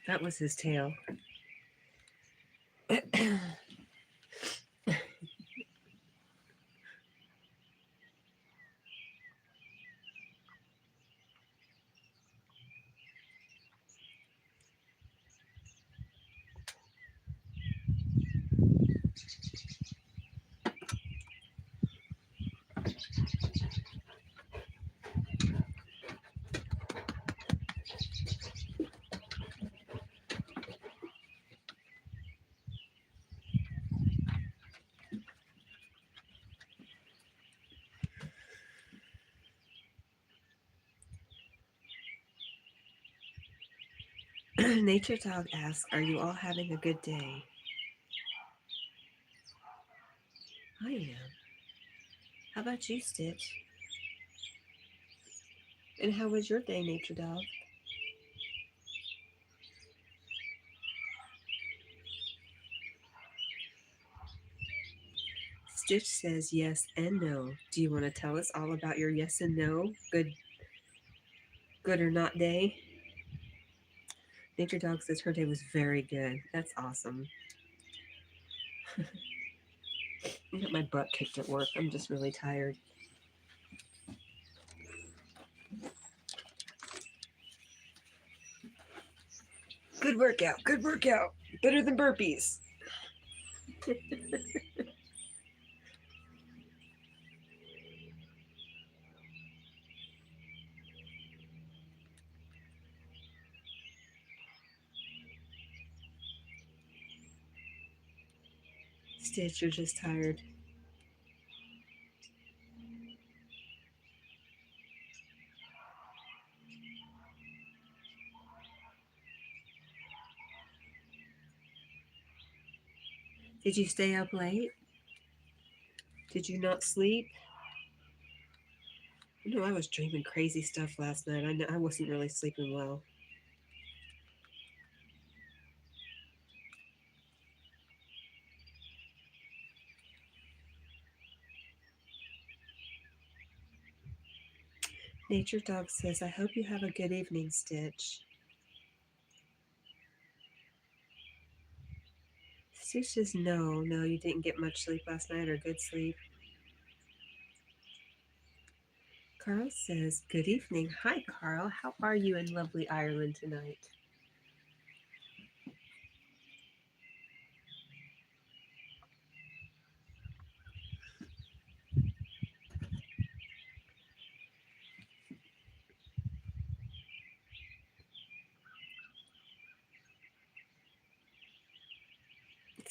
That was his tail. Nature Dog asks, "Are you all having a good day?" I am. How about you, Stitch? And how was your day, Nature Dog? Stitch says yes and no. Do you want to tell us all about your yes and no? Good or not day? Nature Dog says her day was very good. That's awesome. I got my butt kicked at work. I'm just really tired. Good workout. Good workout. Better than burpees. Stitch, you're just tired. Did you stay up late? Did you not sleep? No, I was dreaming crazy stuff last night. I wasn't really sleeping well. Nature Dog says, "I hope you have a good evening, Stitch." Stitch says, no, you didn't get much sleep last night or good sleep. Carl says, "Good evening." Hi, Carl. How are you in lovely Ireland tonight?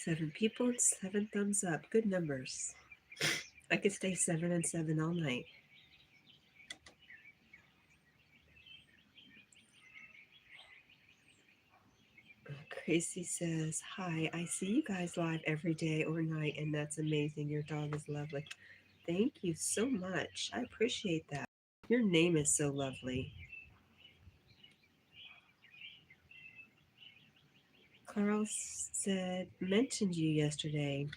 7 people and 7 thumbs up. Good numbers. I could stay 7 and 7 all night. Gracie says, "Hi, I see you guys live every day or night, and that's amazing. Your dog is lovely." Thank you so much. I appreciate that. Your name is so lovely. Carl said, "Mentioned you yesterday."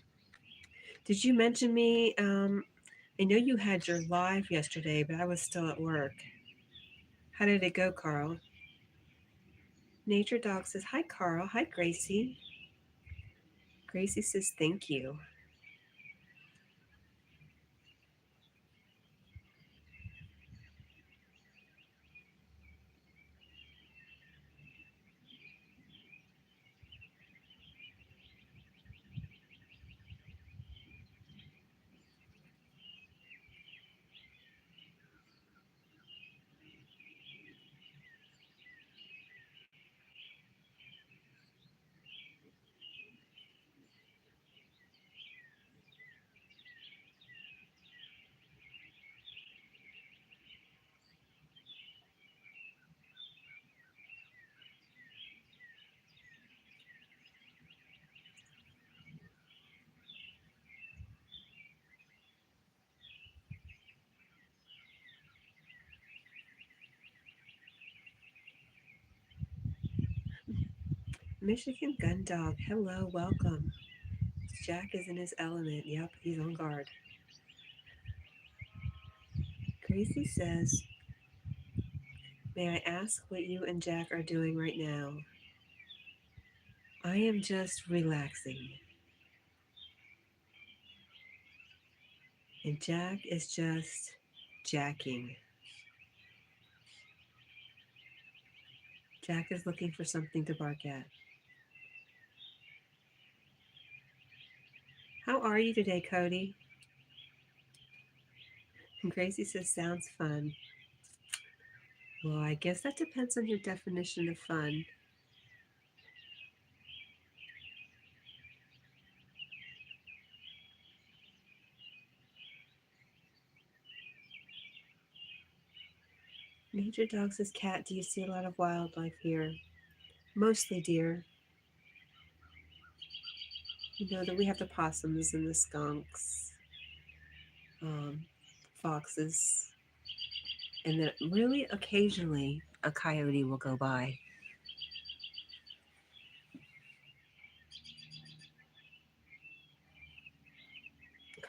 Did you mention me? I know you had your live yesterday, but I was still at work. How did it go, Carl? Nature Dog says, "Hi, Carl. Hi, Gracie." Gracie says, "Thank you." Michigan Gun Dog, hello, welcome. Jack is in his element. Yep, he's on guard. Gracie says, "May I ask what you and Jack are doing right now?" I am just relaxing. And Jack is just jacking. Jack is looking for something to bark at. How are you today, Cody? And Gracie says, sounds fun. Well, I guess that depends on your definition of fun. Nature Dog says, Cat, do you see a lot of wildlife here? Mostly deer. You know that we have the possums and the skunks, um, foxes, and then really occasionally a coyote will go by.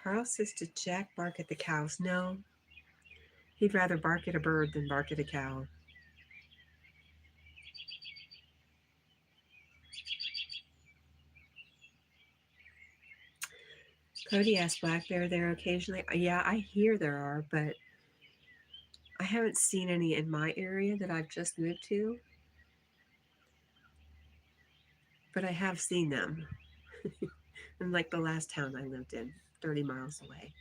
Carl says, did Jack bark at the cows? No, he'd rather bark at a bird than bark at a cow. Cody asked, black bear there occasionally? Yeah, I hear there are, but I haven't seen any in my area that I've just moved to. But I have seen them. In like the last town I lived in, 30 miles away.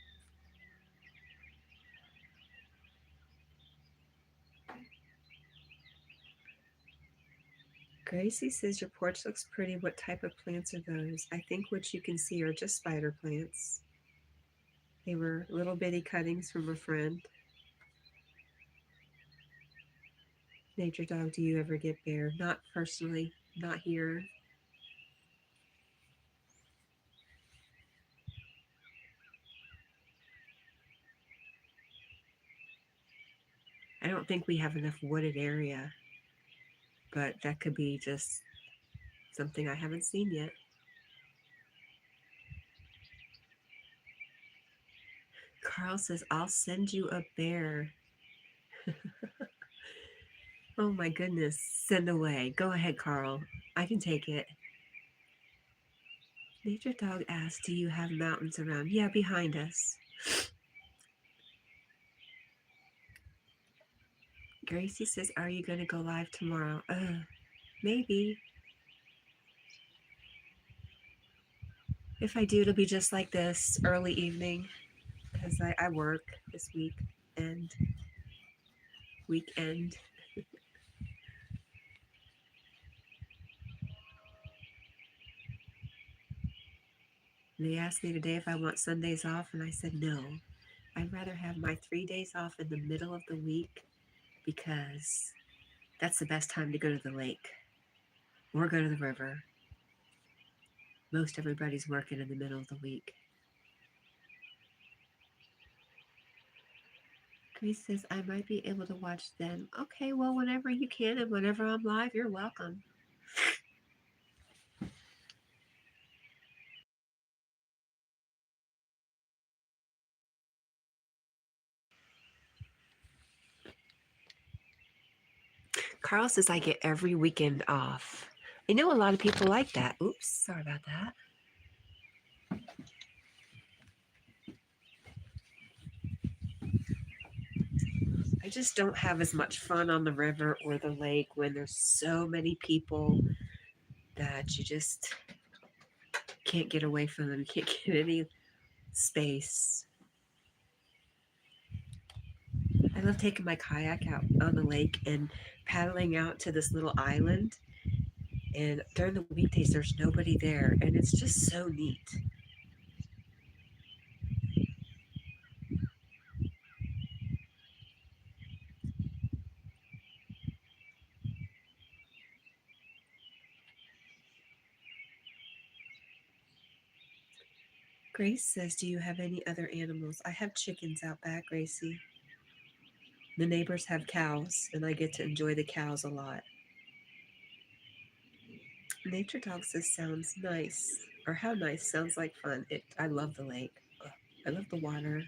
Gracie says your porch looks pretty. What type of plants are those? I think what you can see are just spider plants. They were little bitty cuttings from a friend. Nature Dog, do you ever get bear? Not personally, not here. I don't think we have enough wooded area, but that could be just something I haven't seen yet. Carl says, I'll send you a bear. Oh my goodness, send away. Go ahead, Carl. I can take it. Nature Dog asks, do you have mountains around? Yeah, behind us. Gracie says, are you going to go live tomorrow? Maybe. If I do, it'll be just like this, early evening, because I work this week and weekend. They asked me today if I want Sundays off, and I said no. I'd rather have my 3 days off in the middle of the week because that's the best time to go to the lake or go to the river. Most everybody's working in the middle of the week. Grace says, I might be able to watch then. Okay, well, whenever you can and whenever I'm live, you're welcome. Carl says I get every weekend off. I know a lot of people like that. Oops, sorry about that. I just don't have as much fun on the river or the lake when there's so many people that you just can't get away from them, can't get any space. I love taking my kayak out on the lake and paddling out to this little island. And during the weekdays, there's nobody there, and it's just so neat. Grace says, do you have any other animals? I have chickens out back, Gracie. The neighbors have cows, and I get to enjoy the cows a lot. Nature Dog says, sounds nice. Or how nice, sounds like fun. I love the lake. I love the water.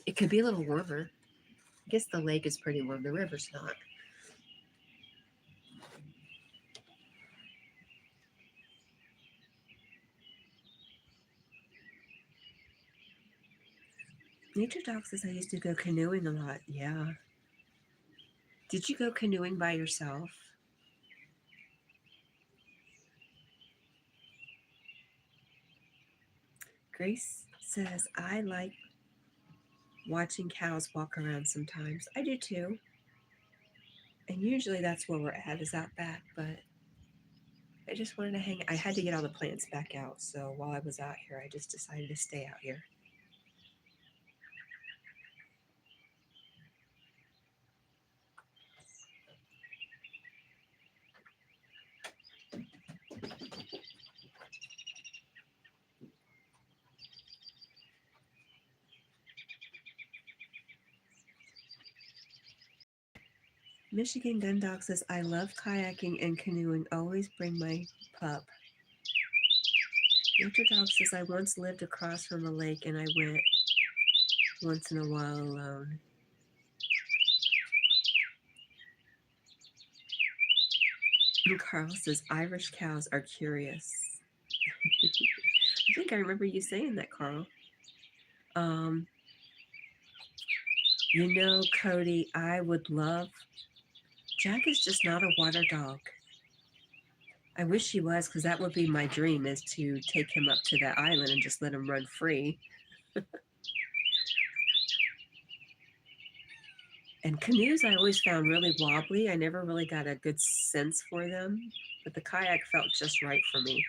It could be a little warmer. I guess the lake is pretty warm. The river's not. Nature Dog says I used to go canoeing a lot. Yeah. Did you go canoeing by yourself? Grace says I like watching cows walk around sometimes. I do too. And usually that's where we're at, is out back, but I just wanted to hang. I had to get all the plants back out, so while I was out here, I just decided to stay out here. Michigan Gun Dog says, I love kayaking and canoeing. Always bring my pup. Nature Dog says, I once lived across from a lake and I went once in a while alone. And Carl says, Irish cows are curious. I think I remember you saying that, Carl. Um, Cody, I would love. Jack is just not a water dog. I wish he was, because that would be my dream, is to take him up to that island and just let him run free. And canoes I always found really wobbly. I never really got a good sense for them, but the kayak felt just right for me.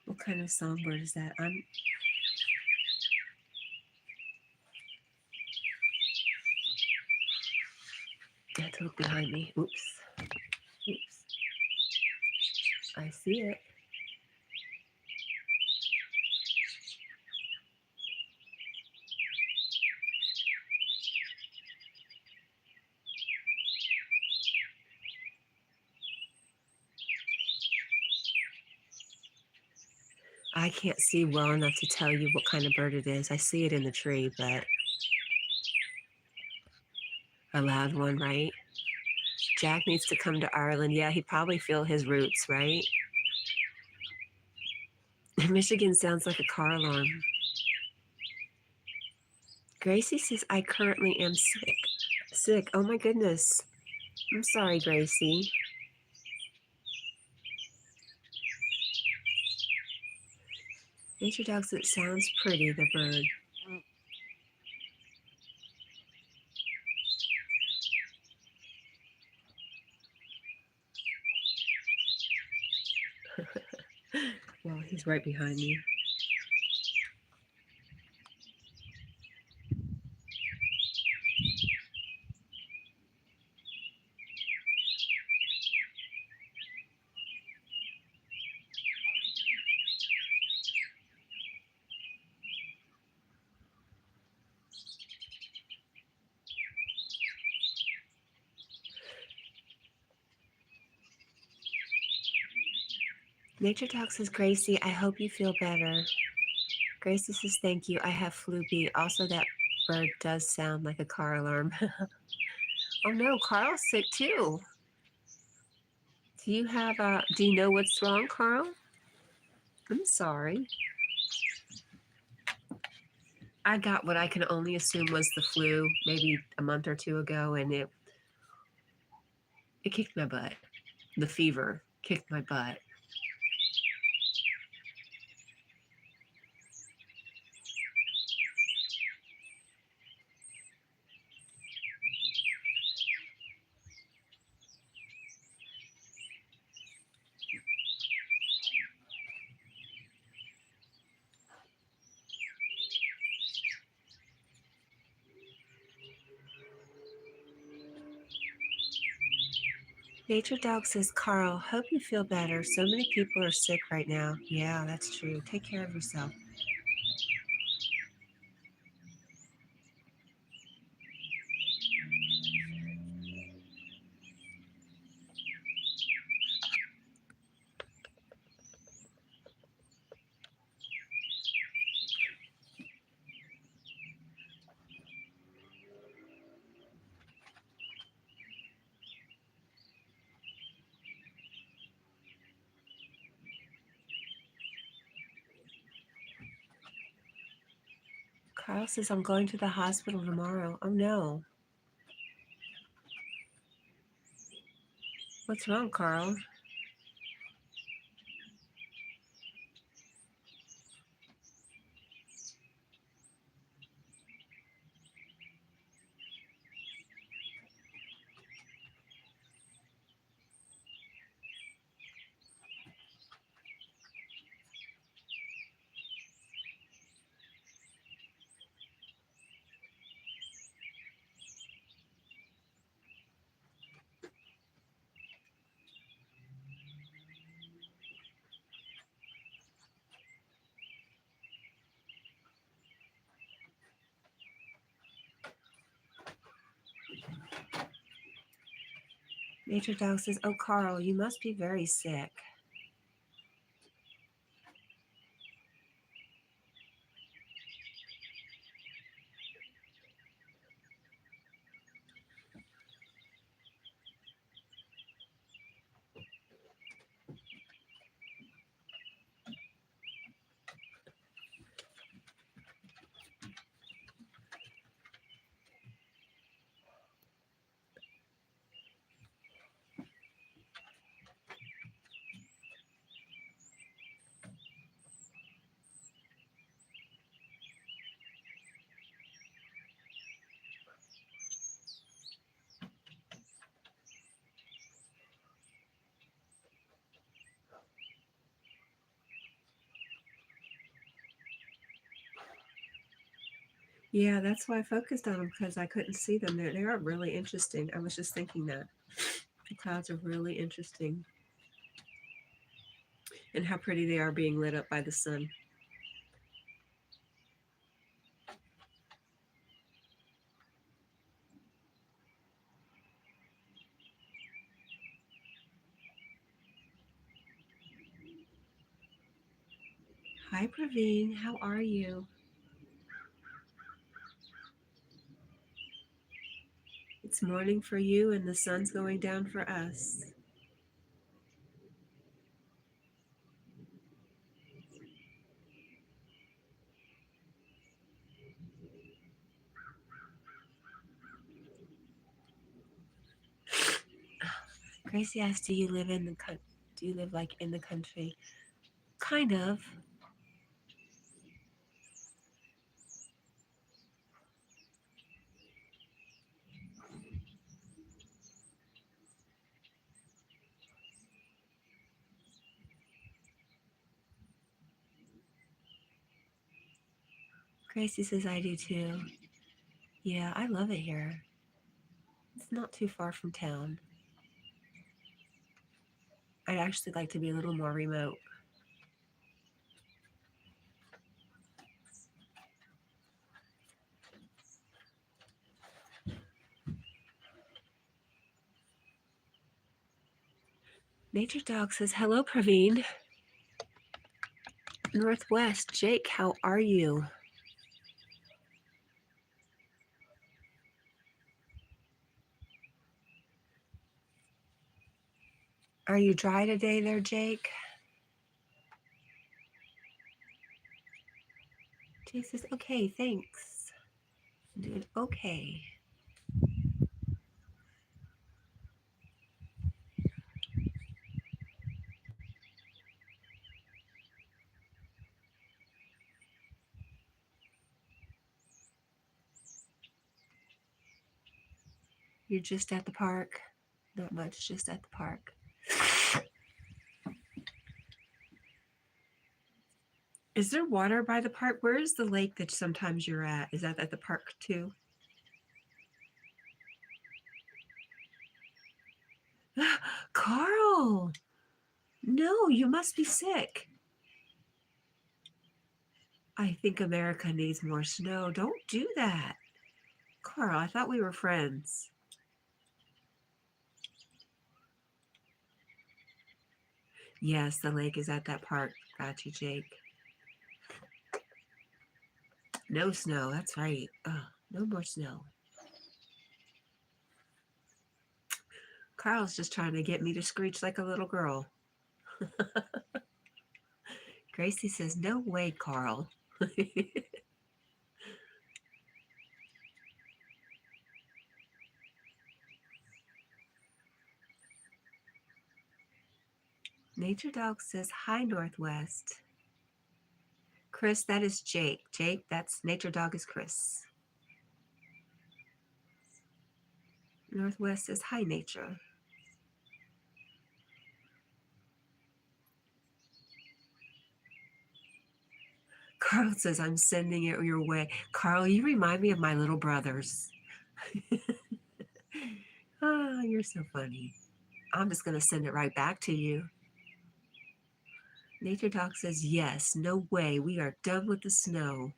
What kind of songbird is that? You have to look behind me. Oops. Oops. I see it. I can't see well enough to tell you what kind of bird it is. I see it in the tree, but a loud one, right? Jack needs to come to Ireland. Yeah, he'd probably feel his roots, right? Michigan sounds like a car alarm. Gracie says, I currently am sick. Sick. Oh my goodness. I'm sorry, Gracie. Nature Dog says, it sounds pretty, the bird. Well, he's right behind me. Nature Dog says, Gracie, I hope you feel better. Gracie says, thank you. I have flu B. Also, that bird does sound like a car alarm. Oh no, Carl's sick too. Do you know what's wrong, Carl? I'm sorry. I got what I can only assume was the flu maybe a month or two ago, and it kicked my butt. The fever kicked my butt. Nature Dog says, Carl, hope you feel better. So many people are sick right now. Yeah, that's true. Take care of yourself. Carl says I'm going to the hospital tomorrow. Oh no. What's wrong, Carl? Nature Dog says, oh, Carl, you must be very sick. Yeah, that's why I focused on them because I couldn't see them. They are really interesting. I was just thinking that. The clouds are really interesting. And how pretty they are being lit up by the sun. Hi, Praveen. How are you? It's morning for you and the sun's going down for us. Gracie asked, do you live like in the country? Kind of. Gracie says I do too. Yeah, I love it here. It's not too far from town. I'd actually like to be a little more remote. Nature Dog says, hello, Praveen. Northwest, Jake, how are you? Are you dry today there, Jake? Jake says, okay, thanks. I'm doing okay. You're just at the park? Not much, just at the park. Is there water by the park? Where is the lake that sometimes you're at? Is that at the park too? Carl! No, you must be sick. I think America needs more snow. Don't do that. Carl, I thought we were friends. Yes, the lake is at that park. Got you, Jake. No snow, that's right. Oh, no more snow. Carl's just trying to get me to screech like a little girl. Gracie says, no way, Carl. Nature Dog says, hi, Northwest. Chris, that is Jake. Jake, that's Nature Dog is Chris. Northwest says, hi, Nature. Carl says, I'm sending it your way. Carl, you remind me of my little brothers. Oh, you're so funny. I'm just going to send it right back to you. Nature Dog says, yes, no way. We are done with the snow.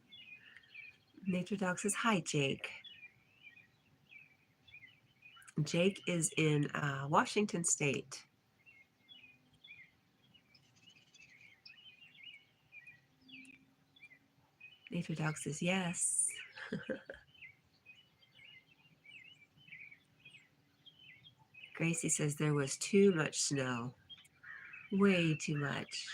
Nature Dog says, hi, Jake. Jake is in Washington State. Nature Dog says, yes. Gracie says there was too much snow. Way too much.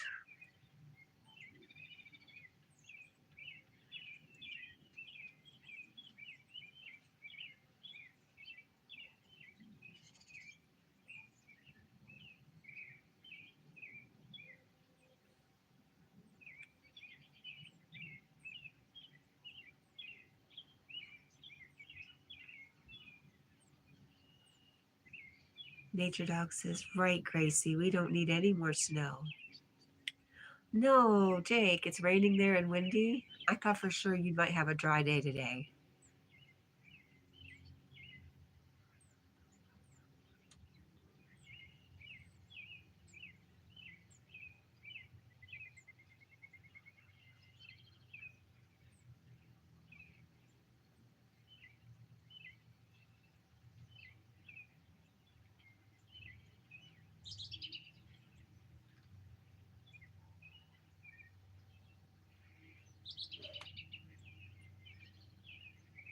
Nature Dog says, right, Gracie, we don't need any more snow. No, Jake, it's raining there and windy. I thought for sure you might have a dry day today.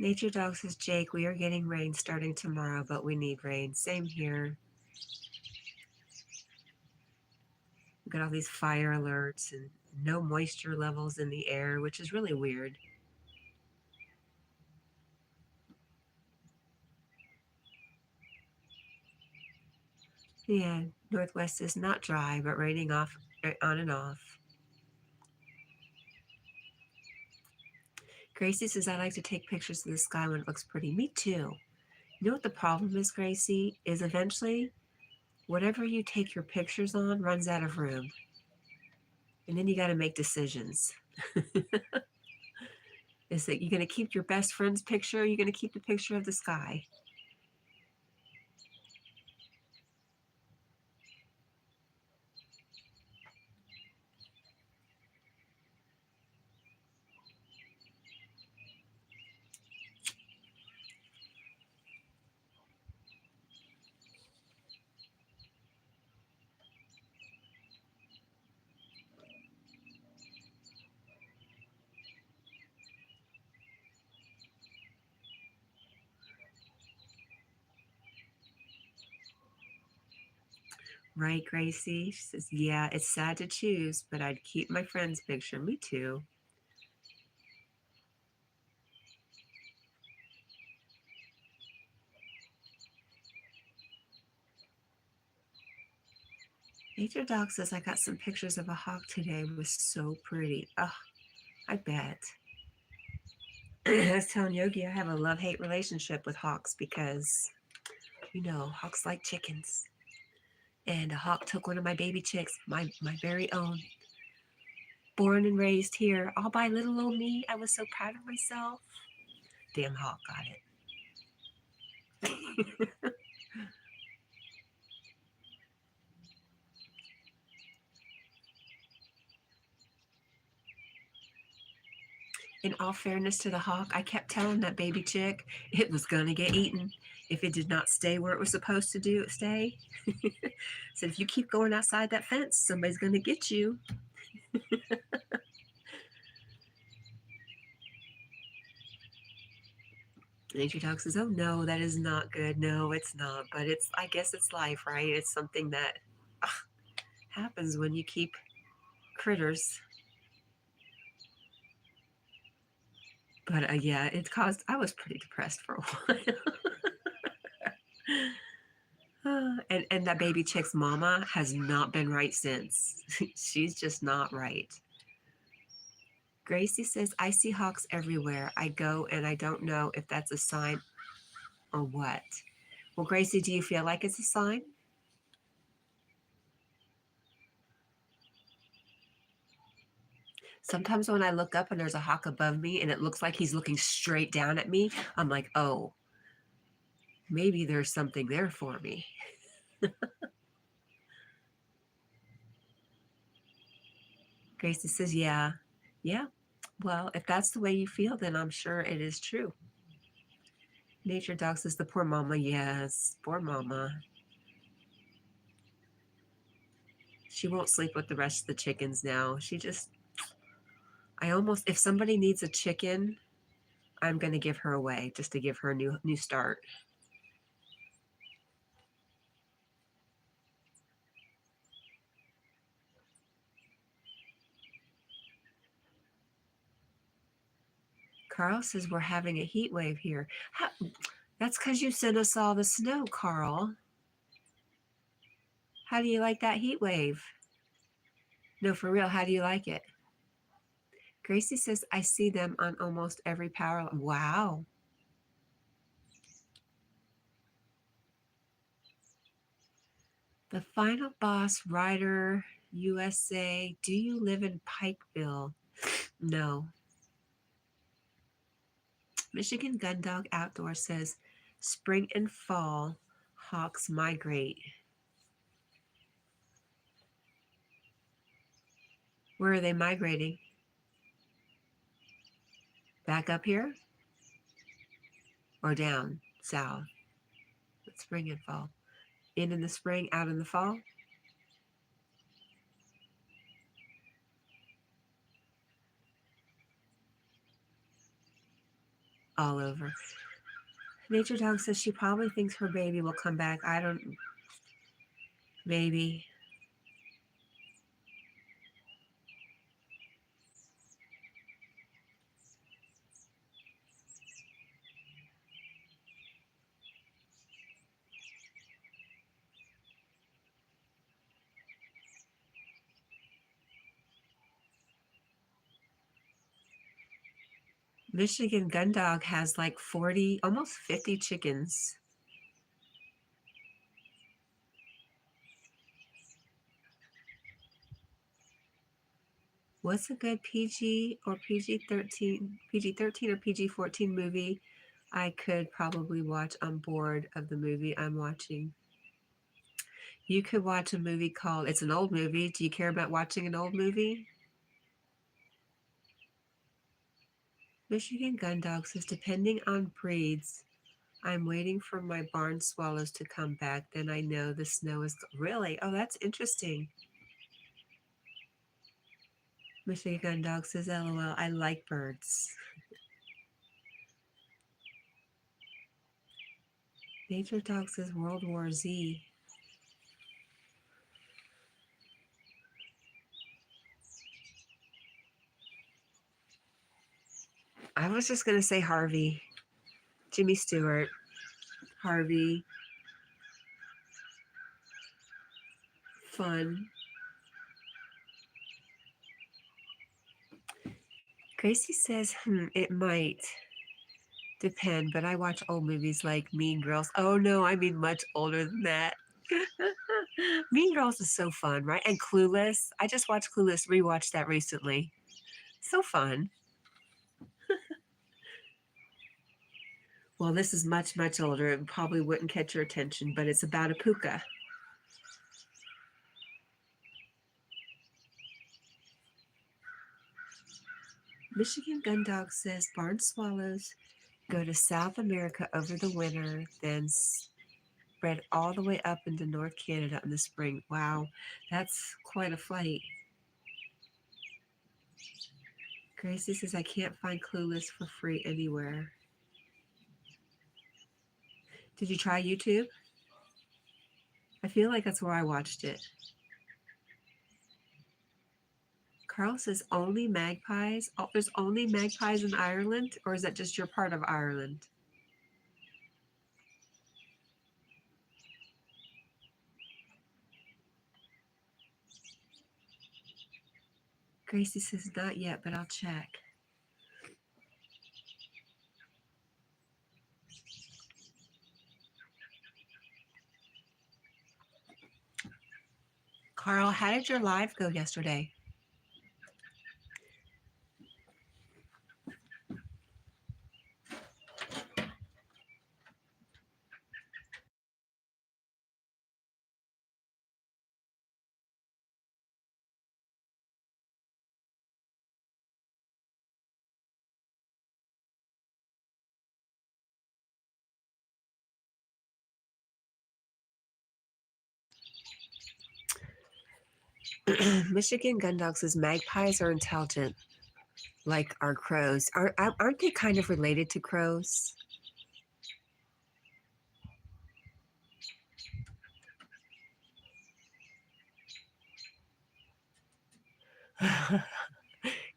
Nature Dog says, Jake, we are getting rain starting tomorrow, but we need rain. Same here. We've got all these fire alerts and no moisture levels in the air, which is really weird. Yeah, Northwest is not dry, but raining off on and off. Gracie says, I like to take pictures of the sky when it looks pretty. Me too. You know what the problem is, Gracie? Is eventually, whatever you take your pictures on runs out of room. And then you got to make decisions. Is that you're going to keep your best friend's picture or you're going to keep the picture of the sky? Right, Gracie? She says, yeah, it's sad to choose, but I'd keep my friend's picture. Me too. Nature Dog says, I got some pictures of a hawk today. It was so pretty. Oh, I bet. I was telling Yogi I have a love-hate relationship with hawks because, hawks like chickens. And a hawk took one of my baby chicks, my very own, born and raised here, all by little old me. I was so proud of myself. Damn hawk got it. In all fairness to the hawk, I kept telling that baby chick it was gonna get eaten if it did not stay where it was supposed to stay. Said if you keep going outside that fence, somebody's gonna get you. Nature Dog says, "Oh no, that is not good. No, it's not. But I guess it's life, right? It's something that ugh, happens when you keep critters." But yeah, I was pretty depressed for a while. And that baby chick's mama has not been right since. She's just not right. Gracie says, I see hawks everywhere. I go and I don't know if that's a sign or what. Well, Gracie, do you feel like it's a sign? Sometimes when I look up and there's a hawk above me and it looks like he's looking straight down at me, I'm like, oh, maybe there's something there for me. Gracie says, yeah. Yeah. Well, if that's the way you feel, then I'm sure it is true. Nature Dog says, the poor mama. Yes, poor mama. She won't sleep with the rest of the chickens now. If somebody needs a chicken, I'm going to give her away just to give her a new start. Carl says we're having a heat wave here. That's because you sent us all the snow, Carl. How do you like that heat wave? No, for real, how do you like it? Gracie says, I see them on almost every power line. Wow. The final boss, Rider, USA. Do you live in Pikeville? No. Michigan Gundog Outdoor says, spring and fall, hawks migrate. Where are they migrating? Back up here or down south? Spring and fall. In the spring, out in the fall? All over. Nature Dog says she probably thinks her baby will come back. I don't, maybe. Michigan Gundog has like 40, almost 50 chickens. What's a good PG or PG-13 or PG-14 movie I could probably watch on board of the movie I'm watching? You could watch a movie called, it's an old movie. Do you care about watching an old movie? Michigan Gundog says, depending on breeds, I'm waiting for my barn swallows to come back. Then I know the snow is really. Oh, that's interesting. Michigan Dog says, LOL, I like birds. Nature Dog says, World War Z. I was just going to say Harvey. Jimmy Stewart. Harvey. Fun. Gracie says, it might depend, but I watch old movies like Mean Girls. Oh no, I mean much older than that. Mean Girls is so fun, right? And Clueless. I just watched Clueless, rewatched that recently. So fun. Well, this is much, much older. It probably wouldn't catch your attention, but it's about a puka. Michigan Gundog says barn swallows go to South America over the winter, then spread all the way up into North Canada in the spring. Wow, that's quite a flight. Gracie says, I can't find Clueless for free anywhere. Did you try YouTube? I feel like that's where I watched it. Carl says only magpies. Oh, there's only magpies in Ireland, or is that just your part of Ireland? Gracie says not yet, but I'll check. Carl, how did your live go yesterday? Michigan Gun Dog says magpies are intelligent, like our crows. Aren't they kind of related to crows?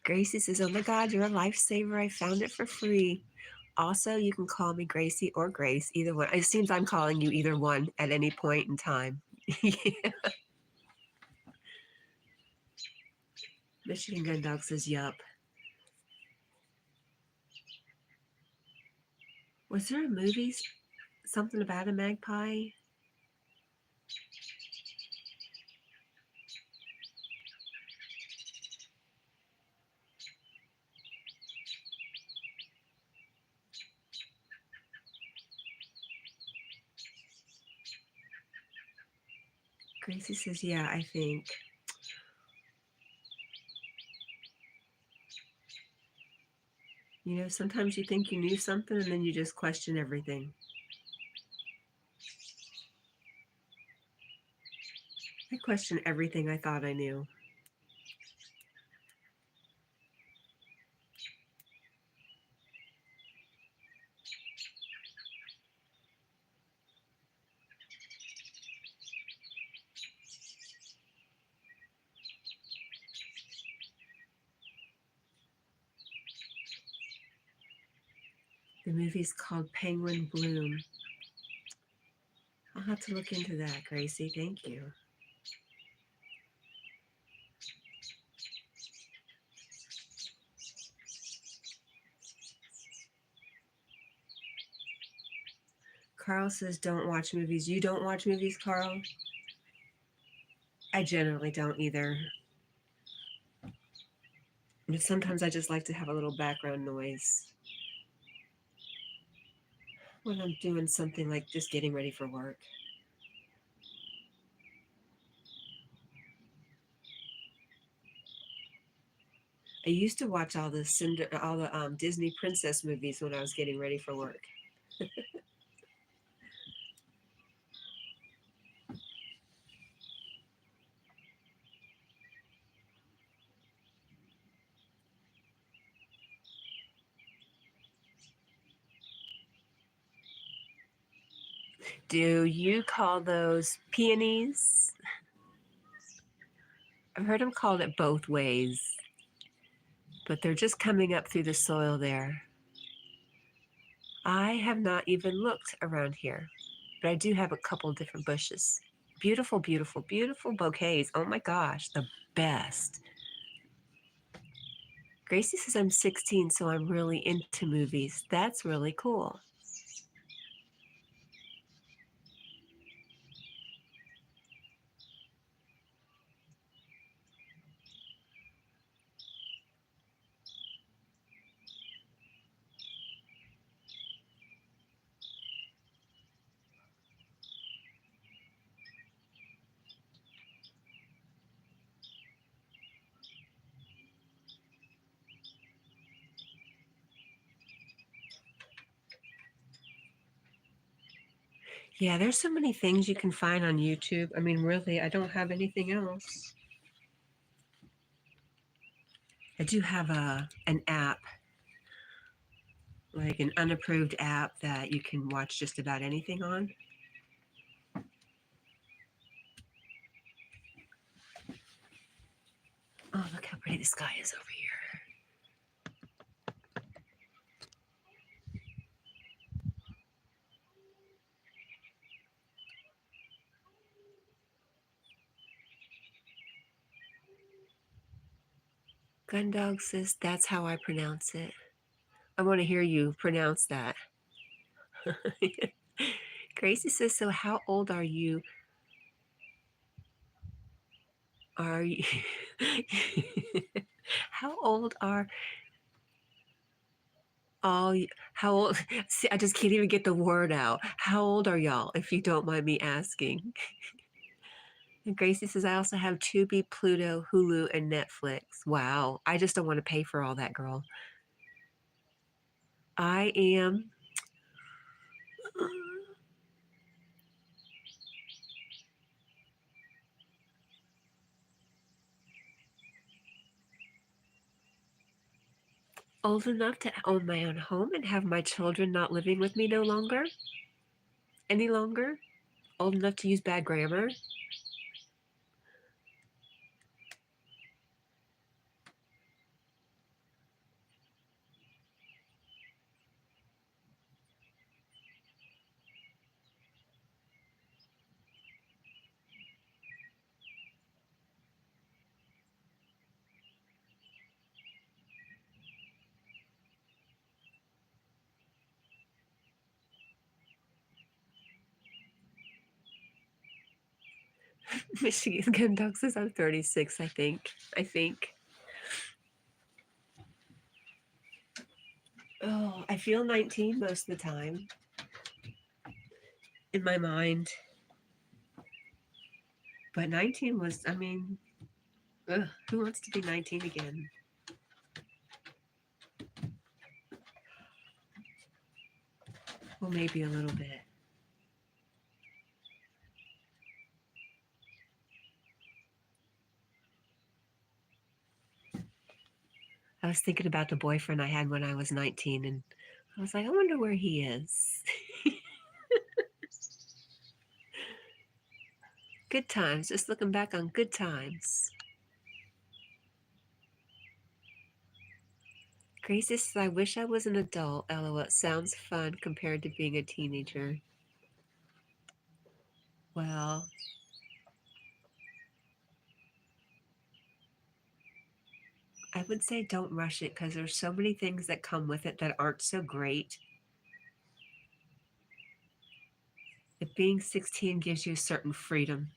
Gracie says, oh my God, you're a lifesaver. I found it for free. Also, you can call me Gracie or Grace, either one. It seems I'm calling you either one at any point in time. Yeah. Michigan Gun Dog says, yup. Was there a movie, something about a magpie? Gracie says, yeah, I think. You know, sometimes you think you knew something and then you just question everything. I question everything I thought I knew. The movie's called Penguin Bloom. I'll have to look into that, Gracie. Thank you. Carl says don't watch movies. You don't watch movies, Carl? I generally don't either. But sometimes I just like to have a little background noise when I'm doing something like just getting ready for work. I used to watch all the Disney princess movies when I was getting ready for work. Do you call those peonies? I've heard them called it both ways, but they're just coming up through the soil there. I have not even looked around here, but I do have a couple different bushes. Beautiful, beautiful, beautiful bouquets. Oh my gosh, the best. Gracie says I'm 16, so I'm really into movies. That's really cool. Yeah, there's so many things you can find on YouTube. I mean, really, I don't have anything else. I do have an app, like an unapproved app that you can watch just about anything on. Oh, look how pretty the sky is over here. Gundog says that's how I pronounce it. I want to hear you pronounce that. Gracie says, so how old are you? Are you? How old are all? How old? See, I just can't even get the word out. How old are y'all, if you don't mind me asking? And Gracie says, I also have Tubi, Pluto, Hulu, and Netflix. Wow. I just don't want to pay for all that, girl. I am old enough to own my own home and have my children not living with me no longer. Any longer. Old enough to use bad grammar. Michigan Gun Dog says I'm 36, I think. Oh, I feel 19 most of the time in my mind. But 19 was, I mean, ugh, who wants to be 19 again? Well, maybe a little bit. I was thinking about the boyfriend I had when I was 19, and I was like, I wonder where he is. Good times, just looking back on good times. Gracie says, I wish I was an adult. LOL, it sounds fun compared to being a teenager. Well, I would say don't rush it because there's so many things that come with it that aren't so great. That being 16 gives you a certain freedom.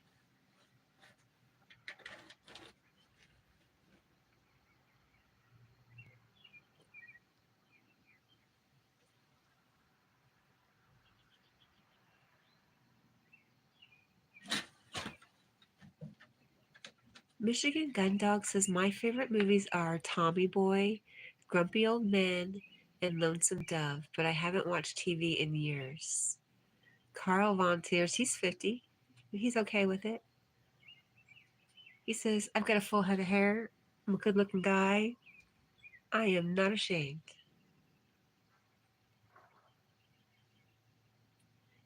Michigan Gun Dog says my favorite movies are Tommy Boy, Grumpy Old Man, and Lonesome Dove, but I haven't watched TV in years. Carl volunteers. He's 50. He's okay with it. He says, I've got a full head of hair. I'm a good looking guy. I am not ashamed.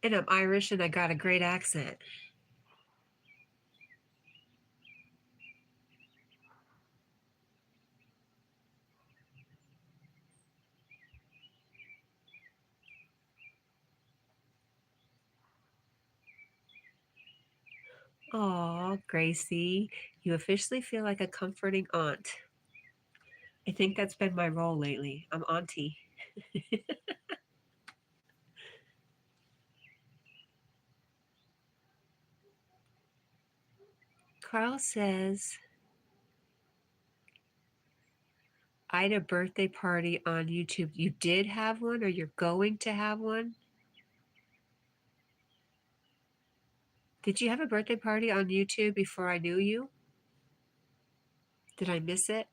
And I'm Irish and I got a great accent. Aw, Gracie, you officially feel like a comforting aunt. I think that's been my role lately. I'm auntie. Carl says, I had a birthday party on YouTube. You did have one or you're going to have one? Did you have a birthday party on YouTube before I knew you? Did I miss it?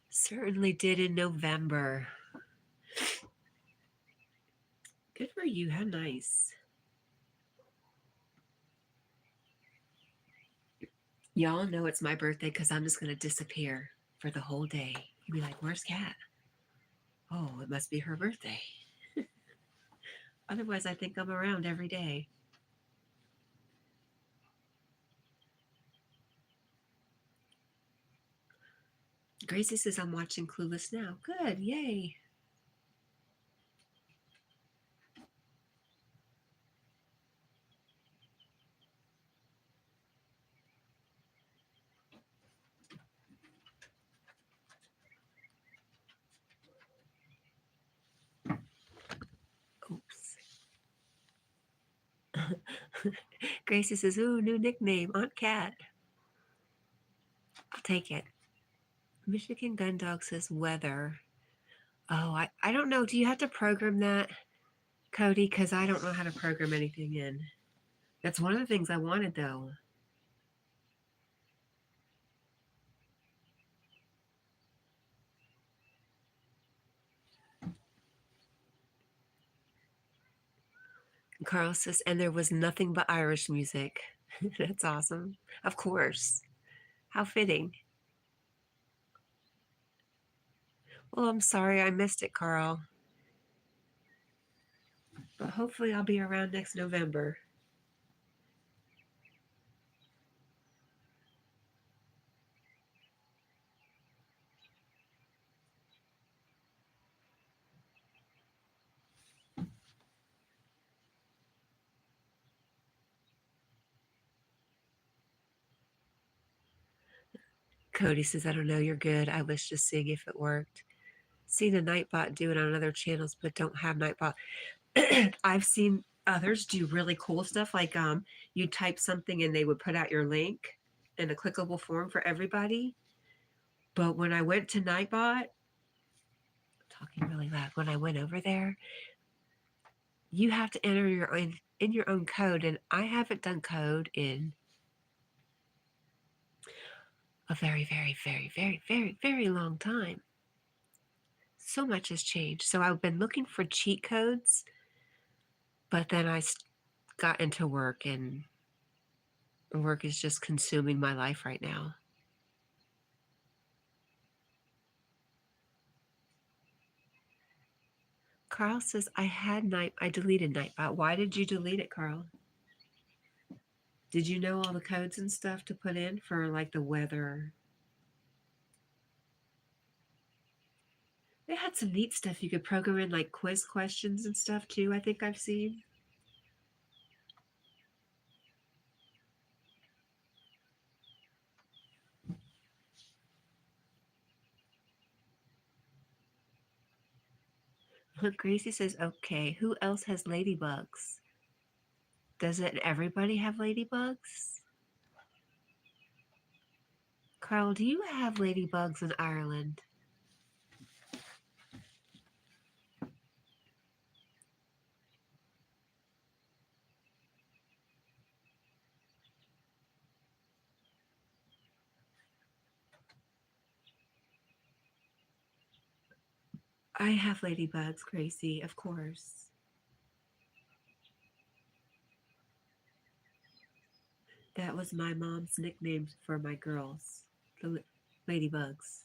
Certainly did in November. Good for you. How nice. Y'all know it's my birthday because I'm just going to disappear for the whole day. You'd be like, where's Cat? Oh, it must be her birthday. Otherwise, I think I'm around every day. Gracie says I'm watching Clueless now. Good, yay. Oops. Gracie says, ooh, new nickname, Aunt Cat. I'll take it. Michigan Gun Dog says weather. Oh, I don't know. Do you have to program that, Cody? Because I don't know how to program anything in. That's one of the things I wanted, though. Carl says, and there was nothing but Irish music. That's awesome. Of course. How fitting. Well, I'm sorry I missed it, Carl. But hopefully I'll be around next November. Cody says, I don't know, you're good. I was just seeing if it worked. Seen a Nightbot do it on other channels, but don't have Nightbot. I've seen others do really cool stuff, like you type something and they would put out your link in a clickable form for everybody. But when I went to Nightbot, talking really loud, when I went over there, you have to enter your own in your own code, and I haven't done code in a very, very, very, very, very, very long time. So much has changed. So I've been looking for cheat codes, but then I got into work, and work is just consuming my life right now. Carl says, I deleted Nightbot. Why did you delete it, Carl? Did you know all the codes and stuff to put in for like the weather? They had some neat stuff you could program in, like quiz questions and stuff too, I think I've seen. Gracie says, okay, who else has ladybugs? Doesn't everybody have ladybugs? Carl, do you have ladybugs in Ireland? I have ladybugs, Gracie, of course. That was my mom's nickname for my girls, the ladybugs.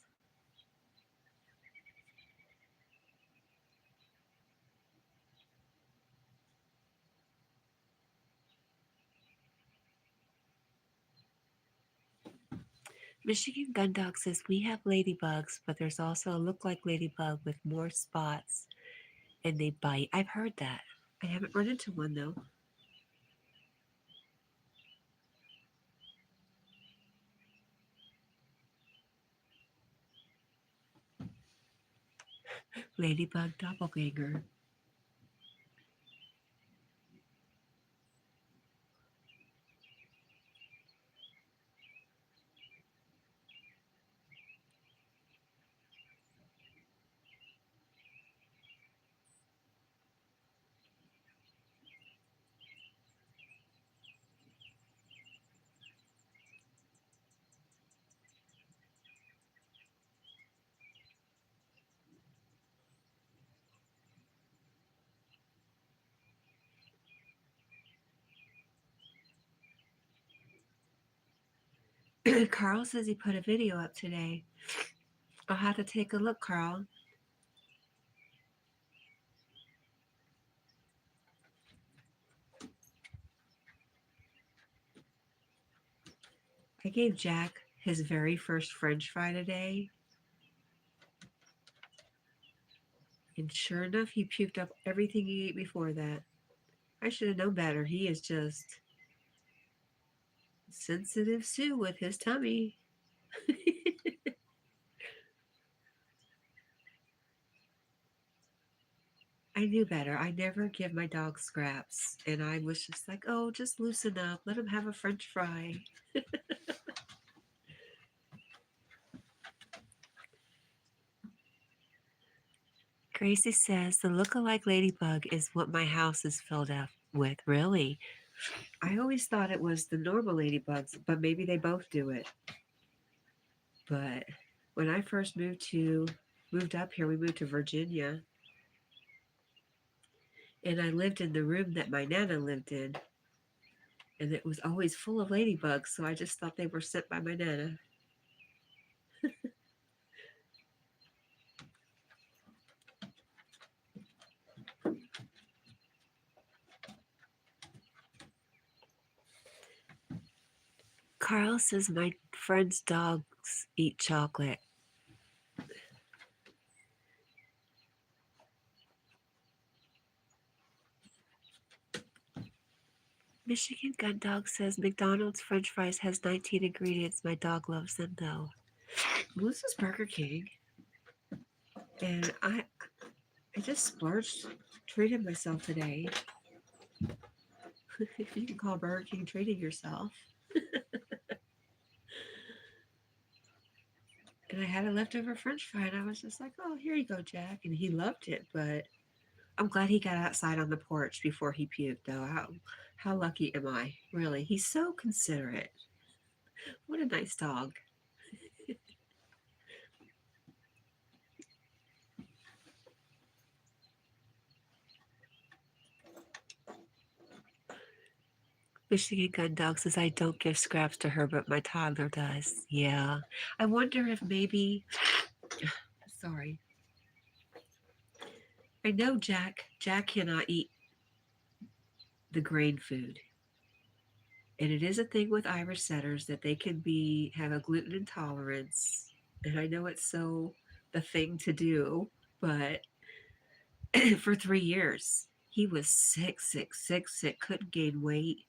Michigan Gun Dog says we have ladybugs, but there's also a look-like ladybug with more spots, and they bite. I've heard that. I haven't run into one though. Ladybug doppelganger. Carl says he put a video up today. I'll have to take a look, Carl. I gave Jack his very first French fry today, and sure enough, he puked up everything he ate before that. I should have known better. He is just sensitive Sue with his tummy. I knew better. I never give my dog scraps. And I was just like, oh, just loosen up. Let him have a French fry. Gracie says the look-alike ladybug is what my house is filled up with. Really? I always thought it was the normal ladybugs, but maybe they both do it. But when I first moved up here, we moved to Virginia, and I lived in the room that my nana lived in, and it was always full of ladybugs, so I just thought they were sent by my nana. Carl says my friend's dogs eat chocolate. Michigan Gun Dog says McDonald's French fries has 19 ingredients. My dog loves them though. Well, this is Burger King, and I just splurged, treated myself today. If you can call Burger King treating yourself. And I had a leftover French fry, and I was just like, "Oh, here you go, Jack." And he loved it, but I'm glad he got outside on the porch before he puked. Though, how lucky am I? Really, he's so considerate. What a nice dog. Michigan Gun Dog says, I don't give scraps to her, but my toddler does. Yeah. I wonder if maybe, sorry. I know Jack cannot eat the grain food. And it is a thing with Irish setters that they can have a gluten intolerance. And I know it's so the thing to do, but for 3 years, he was sick, couldn't gain weight.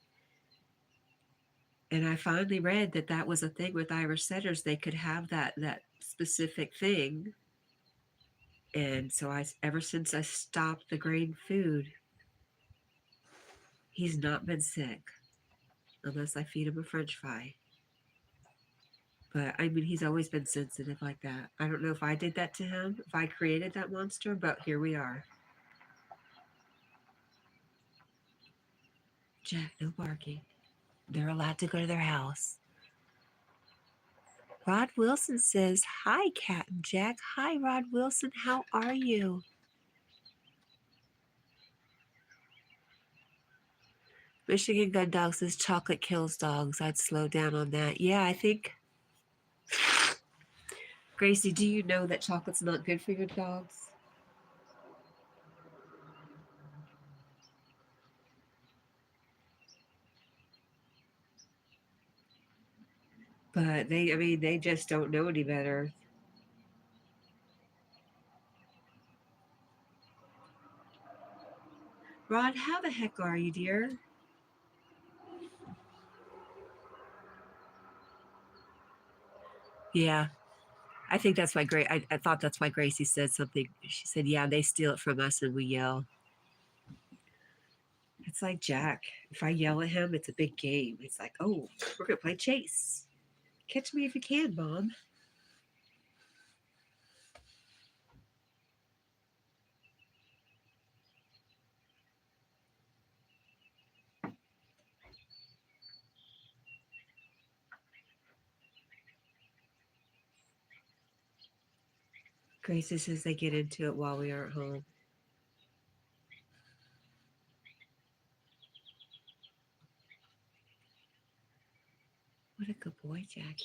And I finally read that that was a thing with Irish setters. They could have that specific thing. And so ever since I stopped the grain food, he's not been sick unless I feed him a French fry. But I mean, he's always been sensitive like that. I don't know if I did that to him, if I created that monster, but here we are. Jack, no barking. They're allowed to go to their house. Rod Wilson says, hi, Cat and Jack. Hi, Rod Wilson. How are you? Michigan Gun Dog says, chocolate kills dogs. I'd slow down on that. Yeah, I think. Gracie, do you know that chocolate's not good for your dogs? But I mean, they just don't know any better. Rod, how the heck are you, dear? Yeah, I think that's why I thought that's why Gracie said something. She said, yeah, they steal it from us and we yell. It's like Jack. If I yell at him, it's a big game. It's like, oh, we're going to play chase. Catch me if you can, Mom. Gracie says they get into it while we aren't home. What a Good boy, Jackie.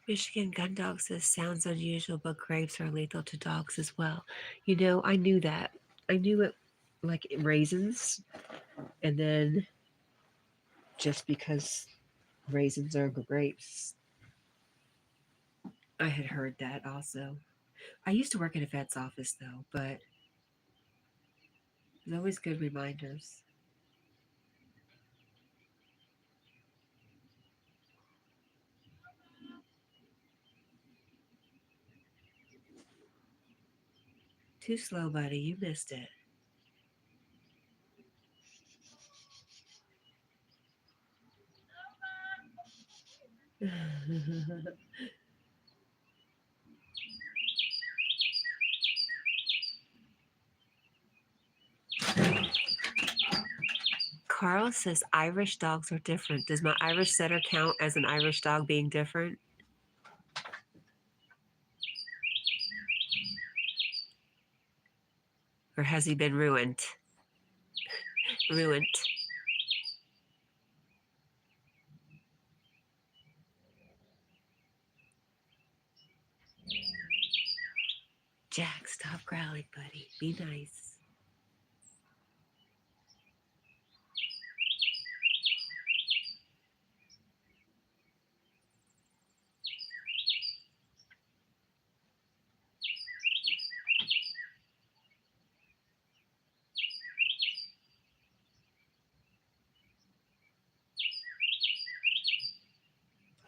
Michigan Gun Dog says sounds unusual, but grapes are lethal to dogs as well. You know, I knew that. I knew it like raisins, and then just because raisins are grapes, I had heard that also. I used to work in a vet's office though, but there's always good reminders. Too slow, buddy. You missed it. Carl says Irish dogs are different. Does my Irish setter count as an Irish dog being different? Or has he been ruined? Ruined. Jack, stop growling, buddy. Be nice.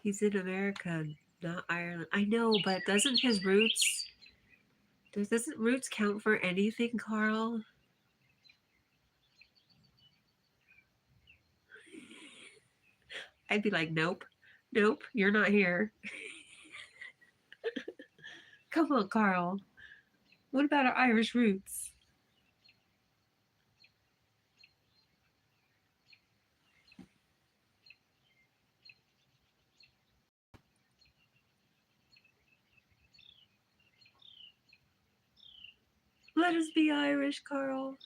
He's in America, not Ireland. I know, but doesn't roots count for anything, Carl? I'd be like, nope, nope, you're not here. Come on, Carl. What about our Irish roots? Let us be Irish, Carl.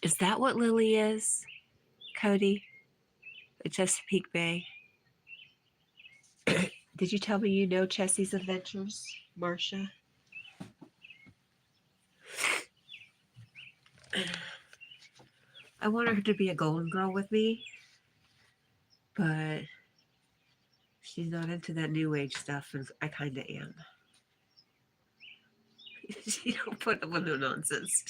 Is that what Lily is, Cody? At Chesapeake Bay? Did you tell me you know Chessie's adventures, Marcia? I want her to be a golden girl with me, but she's not into that new age stuff, and I kind of am. She don't put up with no nonsense.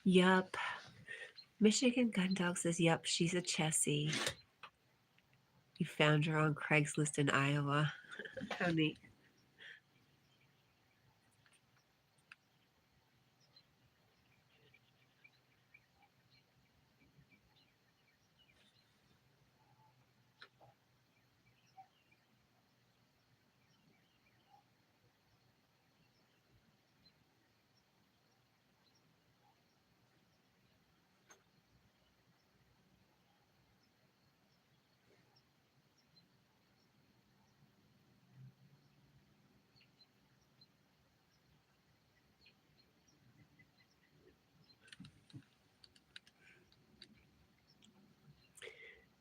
Yup. Michigan Gun Dog says, yup, she's a Chessie. You found her on Craigslist in Iowa. How neat.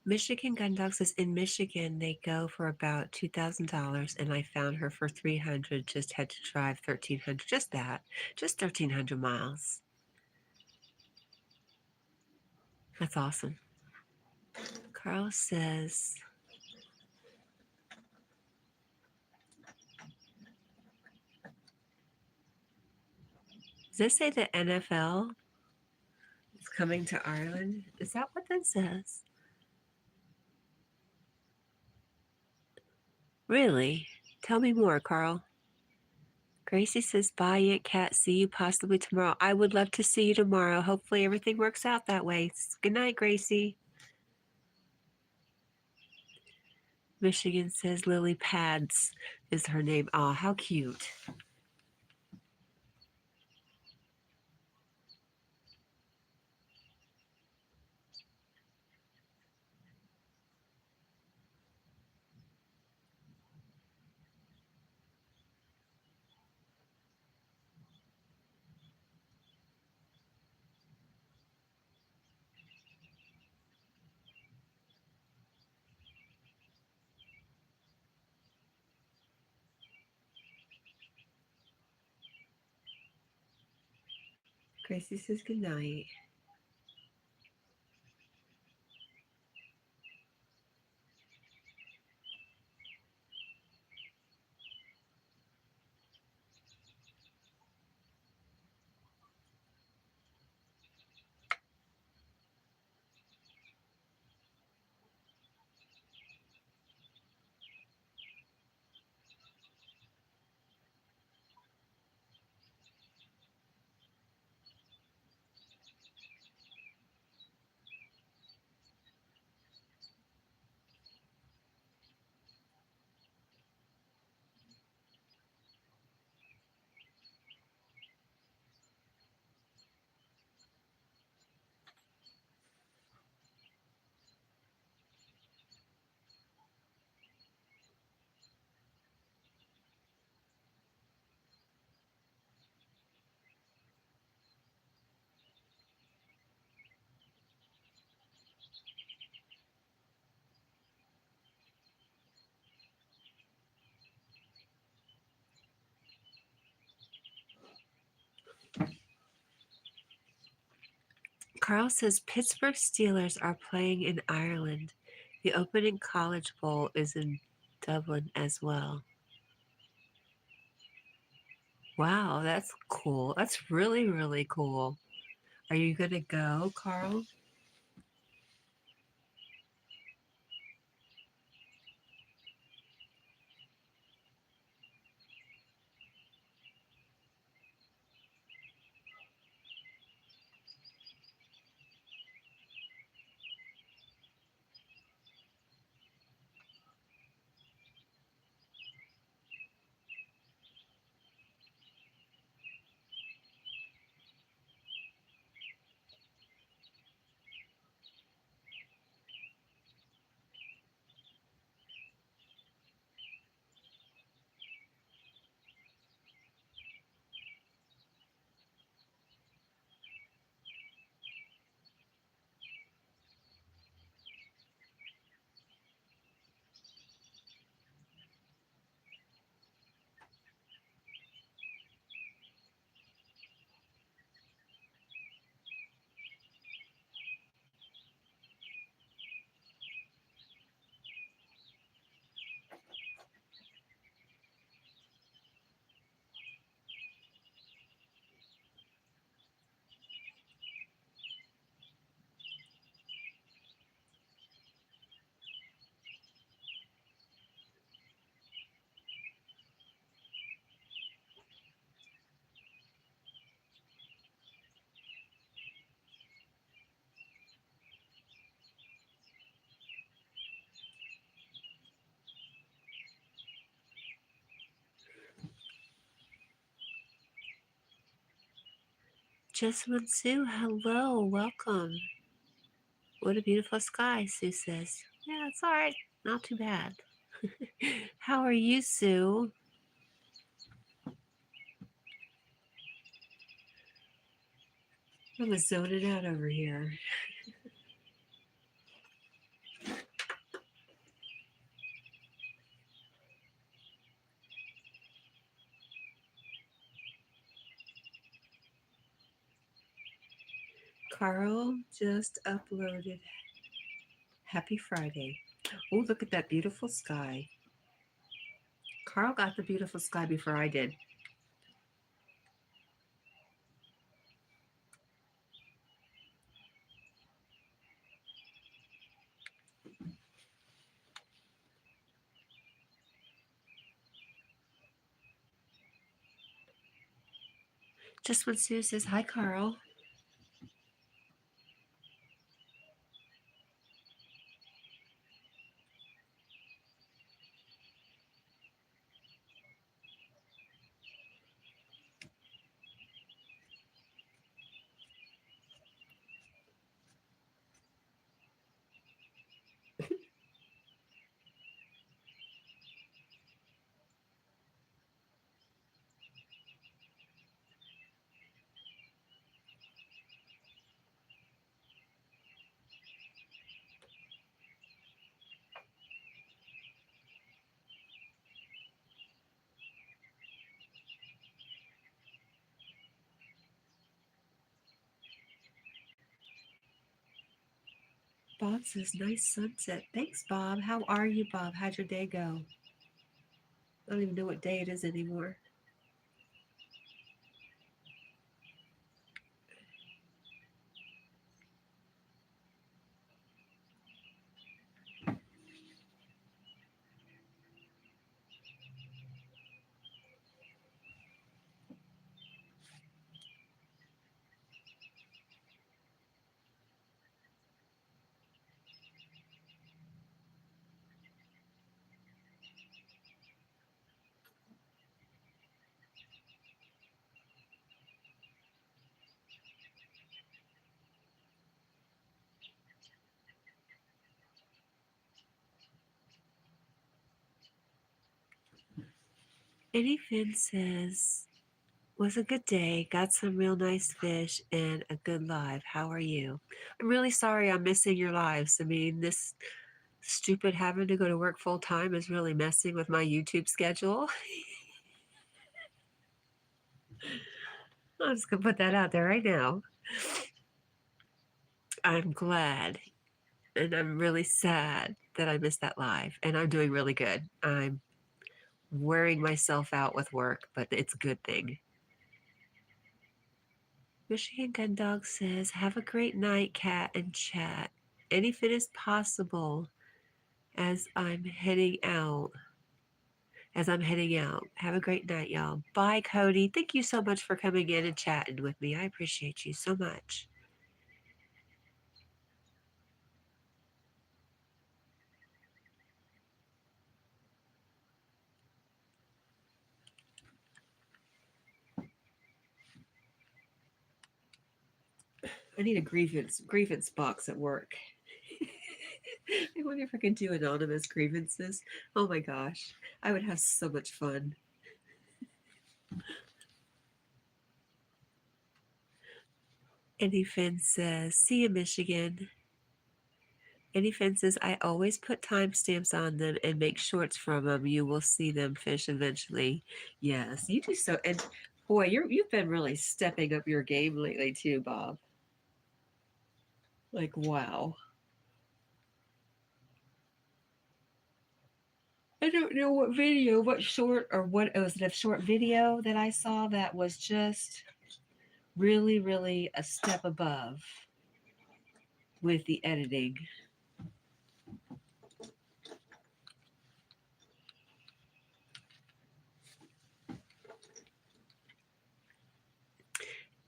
Michigan Gun Dog says in Michigan they go for about $2,000, and I found her for 300. Just had to drive 1,300. Just that, just 1,300 miles. That's awesome. Carl says, does this say the NFL is coming to Ireland? Is that what that says? Really? Tell me more, Carl. Gracie says, bye, Aunt Cat. See you possibly tomorrow. I would love to see you tomorrow. Hopefully everything works out that way. Good night, Gracie. Michigan says Lily Pads is her name. Aw, how cute. Gracie says good night. Carl says Pittsburgh Steelers are playing in Ireland. The opening college bowl is in Dublin as well. Wow, that's cool. That's really, really cool. Are you going to go, Carl? Jessamine Sue, hello, welcome. What a beautiful sky, Sue says. Yeah, it's all right. Not too bad. How are you, Sue? I'm gonna zone it out over here. Carl just uploaded Happy Friday. Oh, look at that beautiful sky. Carl got the beautiful sky before I did. Just when Sue says, hi, Carl. Bob says, nice sunset. Thanks, Bob. How are you, Bob? How'd your day go? I don't even know what day it is anymore. Eddie Finn says, was a good day. Got some real nice fish and a good live. How are you? I'm really sorry I'm missing your lives. I mean, this stupid having to go to work full time is really messing with my YouTube schedule. I'm just going to put that out there right now. I'm glad and I'm really sad that I missed that live. And I'm doing really good. I'm wearing myself out with work, but it's a good thing. Michigan Gun Dog says, have a great night, Cat and Chat. Anything is possible as I'm heading out. Have a great night, y'all. Bye, Cody. Thank you so much for coming in and chatting with me. I appreciate you so much. I need a grievance box at work. I wonder if I can do anonymous grievances. Oh my gosh, I would have so much fun. Eddie Finn says, see you, Michigan. Eddie Finn says, I always put timestamps on them and make shorts from them. You will see them fish eventually. Yes, you do so. And boy, you've been really stepping up your game lately too, Bob. Like, wow. I don't know what short or what it was, a short video that I saw that was just really, really a step above with the editing.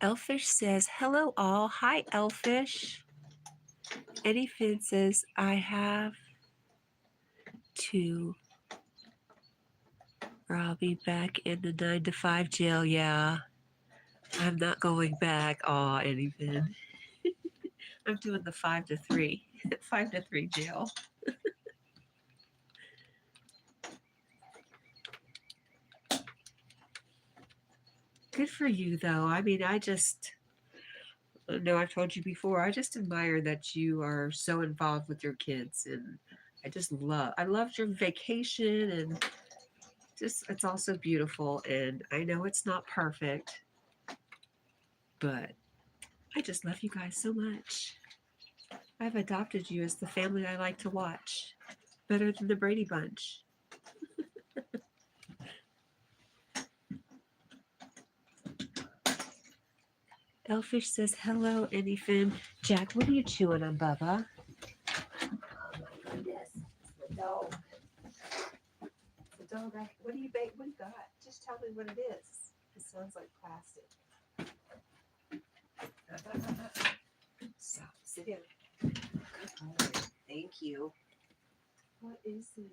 Elfish says, hello all. Hi, Elfish. Eddie Finn says, I have to, or I'll be back in the 9 to 5 jail. Yeah. I'm not going back. Aw, anything. I'm doing the 5 to 3, 5 to 3 jail. Good for you, though. I mean, I know I've told you before, I just admire that you are so involved with your kids. And I loved your vacation and just, it's also beautiful. And I know it's not perfect, but I just love you guys so much. I've adopted you as the family I like to watch, better than the Brady Bunch. Elfish says, hello, Anyfin. Jack, what are you chewing on, Bubba? Goodness, it's the dog. The dog, what do you bake? What do you got? Just tell me what it is. It sounds like plastic. Stop, sit down. Good boy. Thank you. What is it?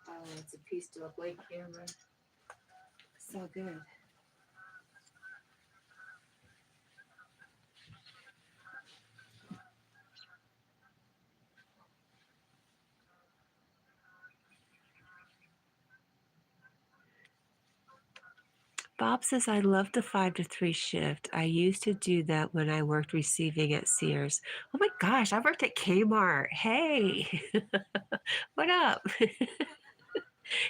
Oh, it's a piece to a blank camera. So good. Bob says, I love the 5 to 3 shift. I used to do that when I worked receiving at Sears. Oh my gosh, I worked at Kmart. Hey, what up?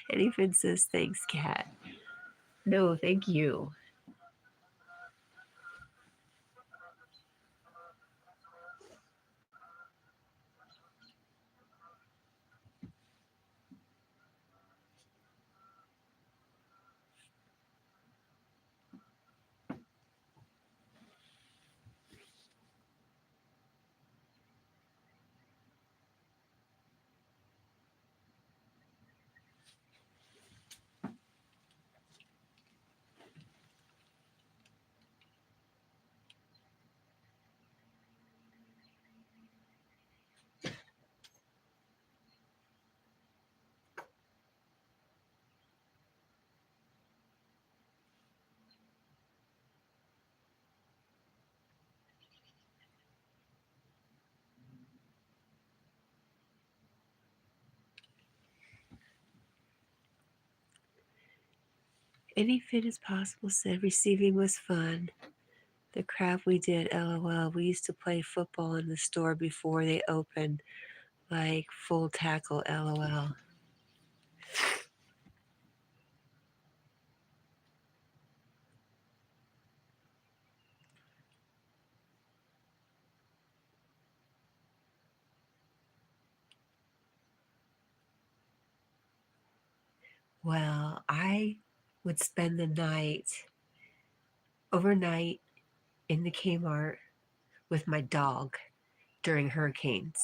And even says, thanks, Cat. No, thank you. Anything is possible, said receiving was fun. The crap we did, lol. We used to play football in the store before they opened, like full tackle, lol. Well, I would spend the night, overnight, in the Kmart with my dog during hurricanes.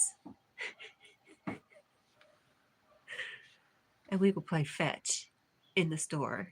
And we would play fetch in the store.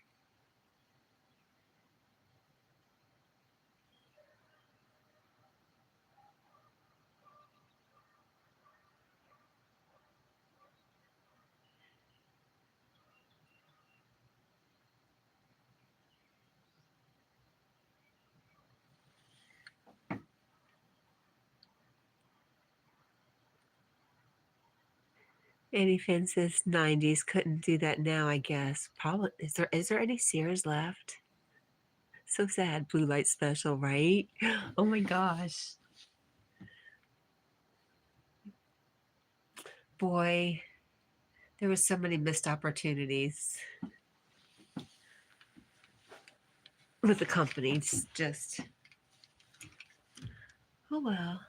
Any says 90s couldn't do that now, I guess. Probably is there any Sears left? So sad, blue light special, right? Oh my gosh. Boy, there was so many missed opportunities with the companies. Just, oh well.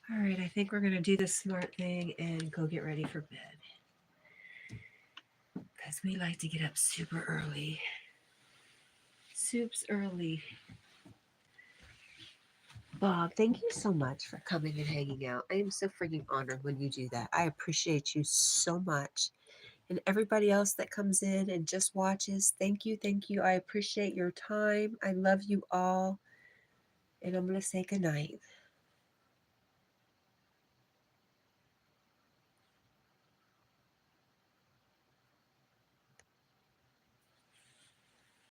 All right, I think we're going to do the smart thing and go get ready for bed. Because we like to get up super early. Soups early. Bob, thank you so much for coming and hanging out. I am so freaking honored when you do that. I appreciate you so much. And everybody else that comes in and just watches, thank you, thank you. I appreciate your time. I love you all. And I'm going to say goodnight.